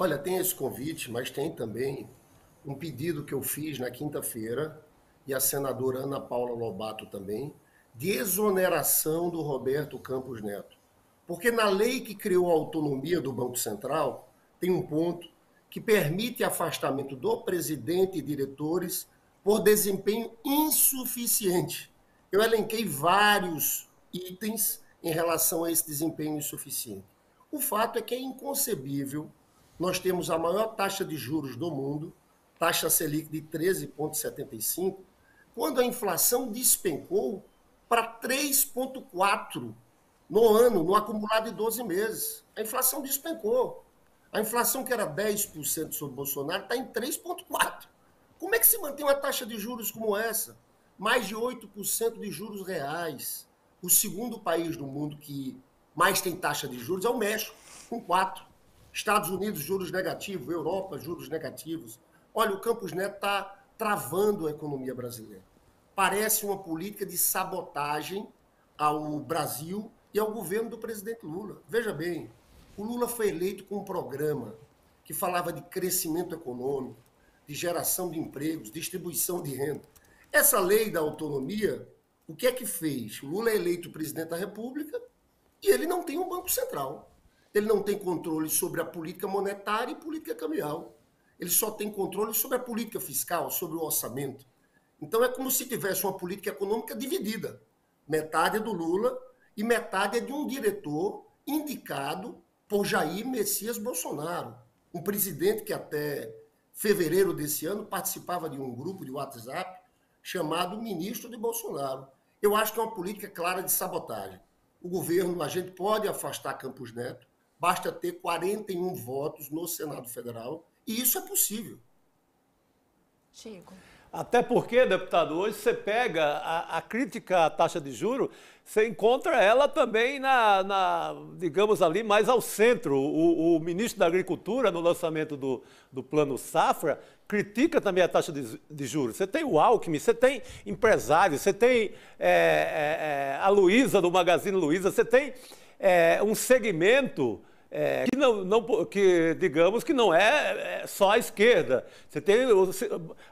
Olha, tem esse convite, mas tem também um pedido que eu fiz na quinta-feira, e a senadora Ana Paula Lobato também, de exoneração do Roberto Campos Neto. Porque na lei que criou a autonomia do Banco Central, tem um ponto que permite afastamento do presidente e diretores por desempenho insuficiente. Eu elenquei vários itens em relação a esse desempenho insuficiente. O fato é que é inconcebível nós temos a maior taxa de juros do mundo, taxa Selic de 13,75, quando a inflação despencou para 3,4 no ano, no acumulado de 12 meses. A inflação despencou. A inflação que era 10% sobre Bolsonaro está em 3,4. Como é que se mantém uma taxa de juros como essa? Mais de 8% de juros reais. O segundo país do mundo que mais tem taxa de juros é o México, com 4. Estados Unidos, juros negativos. Europa, juros negativos. Olha, o Campos Neto está travando a economia brasileira. Parece uma política de sabotagem ao Brasil e ao governo do presidente Lula. Veja bem, o Lula foi eleito com um programa que falava de crescimento econômico, de geração de empregos, distribuição de renda. Essa lei da autonomia, o que é que fez? O Lula é eleito presidente da República e ele não tem um Banco Central. Ele não tem controle sobre a política monetária e política cambial. Ele só tem controle sobre a política fiscal, sobre o orçamento. Então é como se tivesse uma política econômica dividida. Metade é do Lula e metade é de um diretor indicado por Jair Messias Bolsonaro, um presidente que até fevereiro desse ano participava de um grupo de WhatsApp chamado Ministro de Bolsonaro. Eu acho que é uma política clara de sabotagem. O governo, a gente pode afastar Campos Neto, basta ter 41 votos no Senado Federal, e isso é possível. Chico. Até porque, deputado, hoje você pega a crítica à taxa de juros, você encontra ela também digamos ali, mais ao centro. O ministro da Agricultura, no lançamento do Plano Safra, critica também a taxa de juros. Você tem o Alckmin, você tem empresários, você tem a Luiza, do Magazine Luiza, você tem um segmento que digamos que não é só a esquerda. Você tem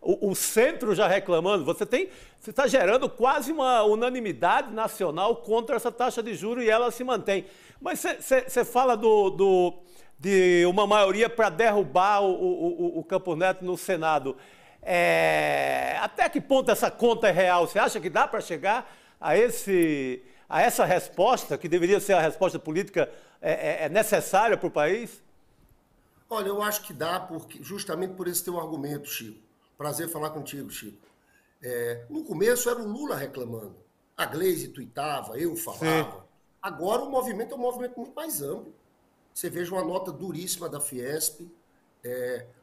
o centro já reclamando. Você está gerando quase uma unanimidade nacional contra essa taxa de juros e ela se mantém. Mas você fala de uma maioria para derrubar o Campos Neto no Senado. Até que ponto essa conta é real? Você acha que dá para chegar a essa resposta, que deveria ser a resposta política necessária para o país? Olha, eu acho que dá, justamente por esse teu argumento, Chico. Prazer falar contigo, Chico. No começo era o Lula reclamando. A Gleisi tuitava, eu falava. Sim. Agora o movimento é um movimento muito mais amplo. Você veja uma nota duríssima da Fiesp,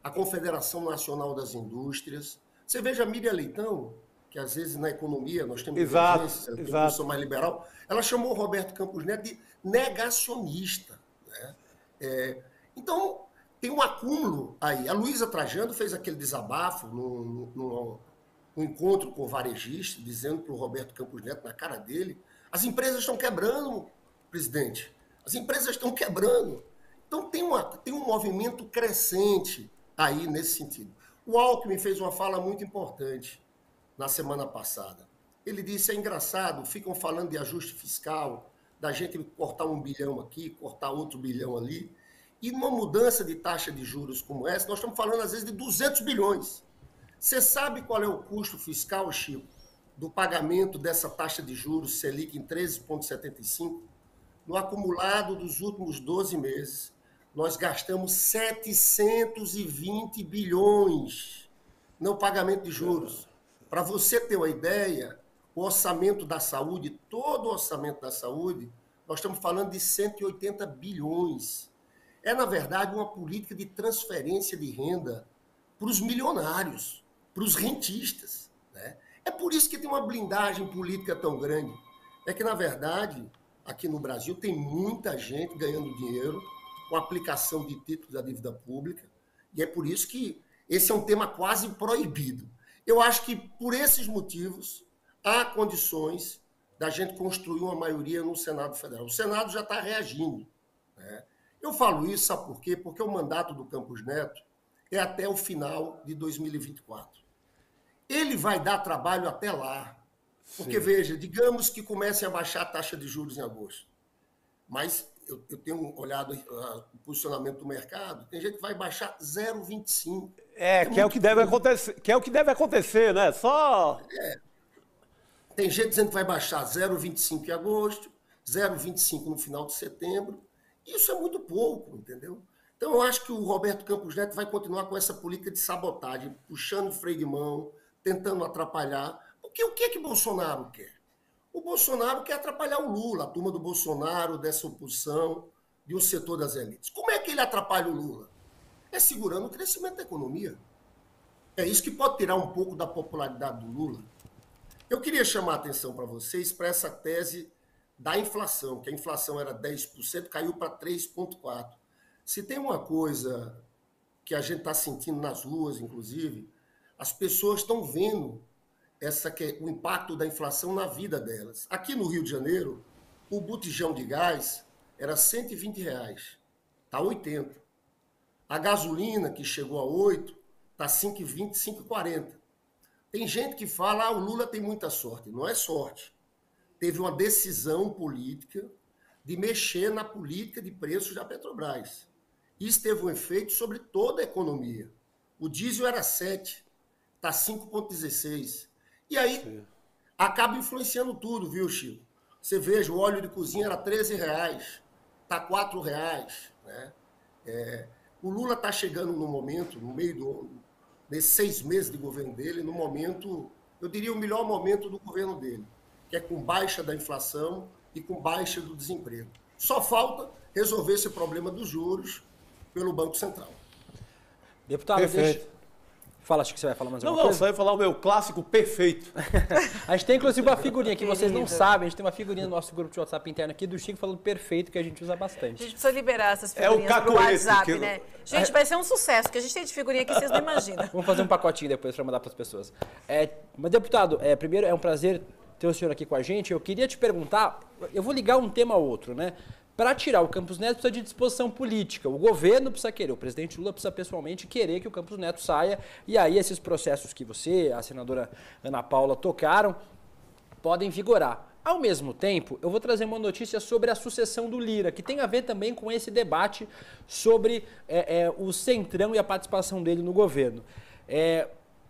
a Confederação Nacional das Indústrias. Você veja a Miriam Leitão, que às vezes na economia nós temos divergências, ela tem uma posição mais liberal, ela chamou o Roberto Campos Neto de negacionista. Né? Então, tem um acúmulo aí. A Luiza Trajano fez aquele desabafo no encontro com o varejista, dizendo para o Roberto Campos Neto, na cara dele, as empresas estão quebrando, presidente. As empresas estão quebrando. Então, tem um movimento crescente aí nesse sentido. O Alckmin fez uma fala muito importante na semana passada. Ele disse, é engraçado, ficam falando de ajuste fiscal, da gente cortar 1 bilhão aqui, cortar outro bilhão ali, e numa mudança de taxa de juros como essa, nós estamos falando às vezes de 200 bilhões. Você sabe qual é o custo fiscal, Chico, do pagamento dessa taxa de juros Selic em 13,75? No acumulado dos últimos 12 meses, nós gastamos 720 bilhões no pagamento de juros. Para você ter uma ideia, o orçamento da saúde, todo o orçamento da saúde, nós estamos falando de 180 bilhões. É, na verdade, uma política de transferência de renda para os milionários, para os rentistas. Né? É por isso que tem uma blindagem política tão grande. É que, na verdade, aqui no Brasil tem muita gente ganhando dinheiro com a aplicação de títulos da dívida pública, e é por isso que esse é um tema quase proibido. Eu acho que, por esses motivos, há condições da gente construir uma maioria no Senado Federal. O Senado já está reagindo. Né? Eu falo isso, sabe por quê? Porque o mandato do Campos Neto é até o final de 2024. Ele vai dar trabalho até lá. Porque, veja, digamos que comecem a baixar a taxa de juros em agosto. Mas eu tenho olhado o posicionamento do mercado, tem gente que vai baixar 0,25. Que é o que deve acontecer, né? Tem gente dizendo que vai baixar 0,25 em agosto, 0,25 no final de setembro. Isso é muito pouco, entendeu? Então, eu acho que o Roberto Campos Neto vai continuar com essa política de sabotagem, puxando freio de mão, tentando atrapalhar. Porque o que Bolsonaro quer? O Bolsonaro quer atrapalhar o Lula, a turma do Bolsonaro, dessa oposição, de um setor das elites. Como é que ele atrapalha o Lula? É segurando o crescimento da economia. É isso que pode tirar um pouco da popularidade do Lula. Eu queria chamar a atenção para vocês para essa tese da inflação, que a inflação era 10%, caiu para 3,4%. Se tem uma coisa que a gente está sentindo nas ruas, inclusive, as pessoas estão vendo o impacto da inflação na vida delas. Aqui no Rio de Janeiro, o botijão de gás era R$120, está 80. A gasolina, que chegou a 8, está 5,20, 5,40. Tem gente que fala, o Lula tem muita sorte. Não é sorte. Teve uma decisão política de mexer na política de preços da Petrobras. Isso teve um efeito sobre toda a economia. O diesel era 7, está 5,16. E aí, acaba influenciando tudo, viu, Chico? Você veja, o óleo de cozinha era R$13, está R$4, né? O Lula está chegando no momento, no meio desses 6 meses de governo dele, no momento, eu diria o melhor momento do governo dele, que é com baixa da inflação e com baixa do desemprego. Só falta resolver esse problema dos juros pelo Banco Central. Deputado, Perfeito. Fala, acho que você vai falar mais alguma coisa. Não, só ia falar o meu clássico perfeito. A gente tem inclusive uma figurinha que vocês não sabem, a gente tem uma figurinha no nosso grupo de WhatsApp interno aqui do Chico falando perfeito, que a gente usa bastante. A gente precisa liberar essas figurinhas pro WhatsApp, né? Gente, vai ser um sucesso, que a gente tem de figurinha aqui, vocês não imaginam. Vamos fazer um pacotinho depois para mandar para as pessoas. Mas, deputado, primeiro é um prazer ter o senhor aqui com a gente. Eu queria te perguntar, eu vou ligar um tema ao outro, né? Para tirar o Campos Neto precisa de disposição política. O governo precisa querer, o presidente Lula precisa pessoalmente querer que o Campos Neto saia. E aí esses processos que você, a senadora Ana Paula, tocaram, podem vigorar. Ao mesmo tempo, eu vou trazer uma notícia sobre a sucessão do Lira, que tem a ver também com esse debate sobre o Centrão e a participação dele no governo.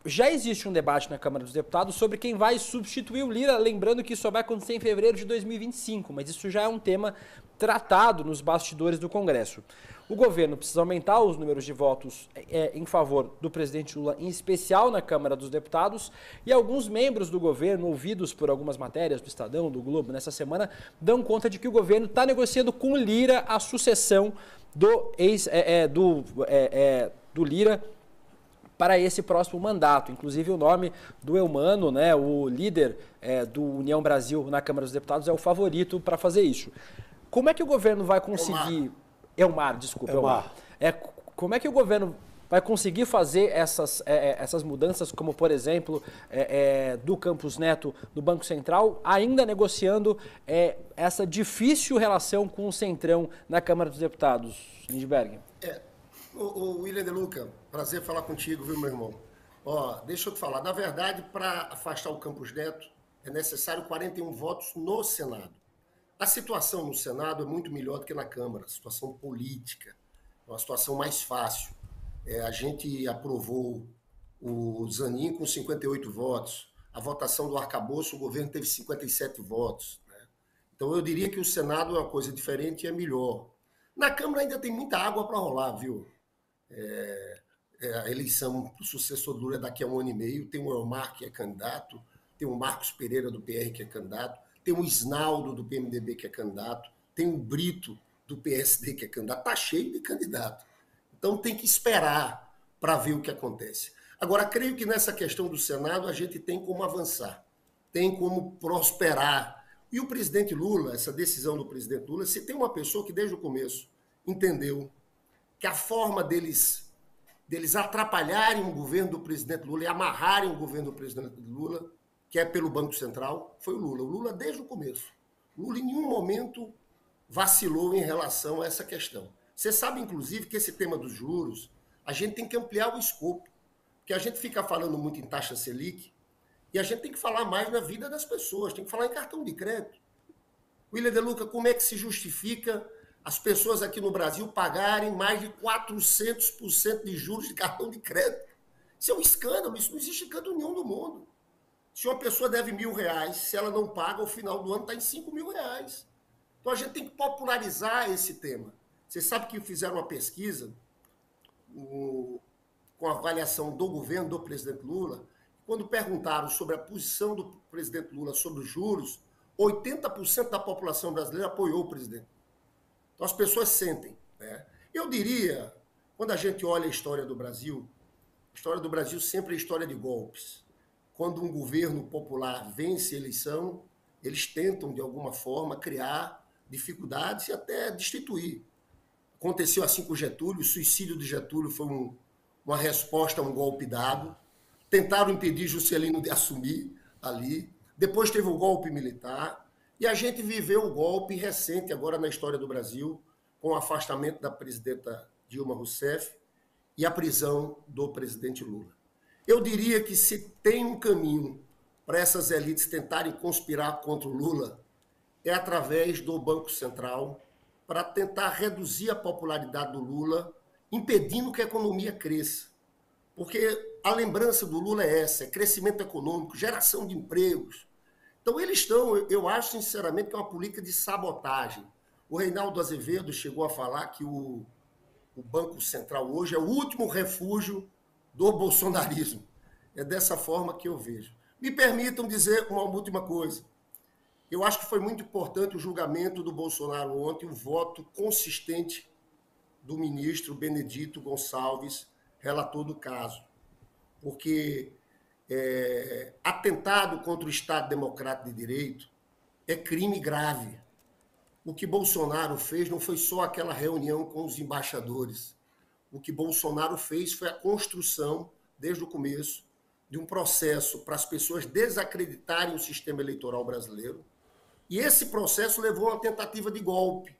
Já existe um debate na Câmara dos Deputados sobre quem vai substituir o Lira, lembrando que isso só vai acontecer em fevereiro de 2025, mas isso já é um tema tratado nos bastidores do Congresso. O governo precisa aumentar os números de votos em favor do presidente Lula, em especial na Câmara dos Deputados, e alguns membros do governo, ouvidos por algumas matérias do Estadão, do Globo, nessa semana, dão conta de que o governo está negociando com o Lira a sucessão do Lira para esse próximo mandato. Inclusive o nome do Eumano, né, o líder do União Brasil na Câmara dos Deputados, é o favorito para fazer isso. Como é que o governo vai conseguir... Elmar, desculpa. Elmar. Como é que o governo vai conseguir fazer essas mudanças, como por exemplo, do Campos Neto no Banco Central, ainda negociando essa difícil relação com o Centrão na Câmara dos Deputados, Lindbergh? O William De Luca, prazer falar contigo, viu, meu irmão? Deixa eu te falar, na verdade, para afastar o Campos Neto, é necessário 41 votos no Senado. A situação no Senado é muito melhor do que na Câmara, a situação política, é uma situação mais fácil. A gente aprovou o Zanin com 58 votos, a votação do arcabouço, o governo teve 57 votos. Né? Então eu diria que o Senado é uma coisa diferente e é melhor. Na Câmara ainda tem muita água para rolar, viu? A eleição para o sucessor do Lula é daqui a 1 ano e meio, tem o Elmar que é candidato, tem o Marcos Pereira do PR que é candidato, tem o Isnaldo do PMDB que é candidato, tem o Brito do PSD que é candidato, está cheio de candidato. Então tem que esperar para ver o que acontece. Agora, creio que nessa questão do Senado a gente tem como avançar, tem como prosperar. E o presidente Lula, essa decisão do presidente Lula, se tem uma pessoa que desde o começo entendeu que a forma deles atrapalharem o governo do presidente Lula e amarrarem o governo do presidente Lula, que é pelo Banco Central, foi o Lula. O Lula desde o começo. O Lula em nenhum momento vacilou em relação a essa questão. Você sabe, inclusive, que esse tema dos juros, a gente tem que ampliar o escopo, porque a gente fica falando muito em taxa Selic e a gente tem que falar mais na vida das pessoas, tem que falar em cartão de crédito. William De Luca, como é que se justifica as pessoas aqui no Brasil pagarem mais de 400% de juros de cartão de crédito? Isso é um escândalo, isso não existe em canto nenhum do mundo. Se uma pessoa deve R$1.000, se ela não paga, ao final do ano está em R$5.000. Então a gente tem que popularizar esse tema. Você sabe que fizeram uma pesquisa com a avaliação do governo do presidente Lula, quando perguntaram sobre a posição do presidente Lula sobre os juros, 80% da população brasileira apoiou o presidente. Então as pessoas sentem, né? Eu diria, quando a gente olha a história do Brasil sempre é história de golpes. Quando um governo popular vence a eleição, eles tentam, de alguma forma, criar dificuldades e até destituir. Aconteceu assim com Getúlio, o suicídio de Getúlio foi uma resposta a um golpe dado. Tentaram impedir Juscelino de assumir ali. Depois teve o golpe militar. E a gente viveu o golpe recente agora na história do Brasil, com o afastamento da presidenta Dilma Rousseff e a prisão do presidente Lula. Eu diria que se tem um caminho para essas elites tentarem conspirar contra o Lula, é através do Banco Central, para tentar reduzir a popularidade do Lula, impedindo que a economia cresça. Porque a lembrança do Lula é essa, é crescimento econômico, geração de empregos. Então eles estão, eu acho sinceramente que é uma política de sabotagem. O Reinaldo Azevedo chegou a falar que o Banco Central hoje é o último refúgio do bolsonarismo. É dessa forma que eu vejo. Me permitam dizer uma última coisa. Eu acho que foi muito importante o julgamento do Bolsonaro ontem, o voto consistente do ministro Benedito Gonçalves, relator do caso. Porque atentado contra o Estado Democrático de Direito é crime grave. O que Bolsonaro fez não foi só aquela reunião com os embaixadores. O que Bolsonaro fez foi a construção, desde o começo, de um processo para as pessoas desacreditarem o sistema eleitoral brasileiro. E esse processo levou a uma tentativa de golpe.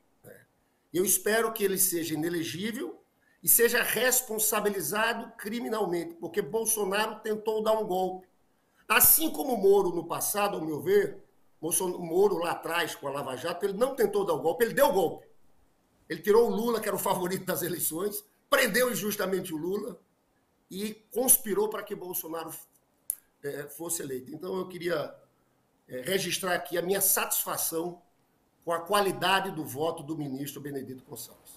Eu espero que ele seja inelegível e seja responsabilizado criminalmente, porque Bolsonaro tentou dar um golpe. Assim como Moro no passado, ao meu ver, Moro lá atrás com a Lava Jato, ele não tentou dar o golpe, ele deu o golpe. Ele tirou o Lula, que era o favorito das eleições, prendeu injustamente o Lula e conspirou para que Bolsonaro fosse eleito. Então eu queria registrar aqui a minha satisfação com a qualidade do voto do ministro Benedito Gonçalves.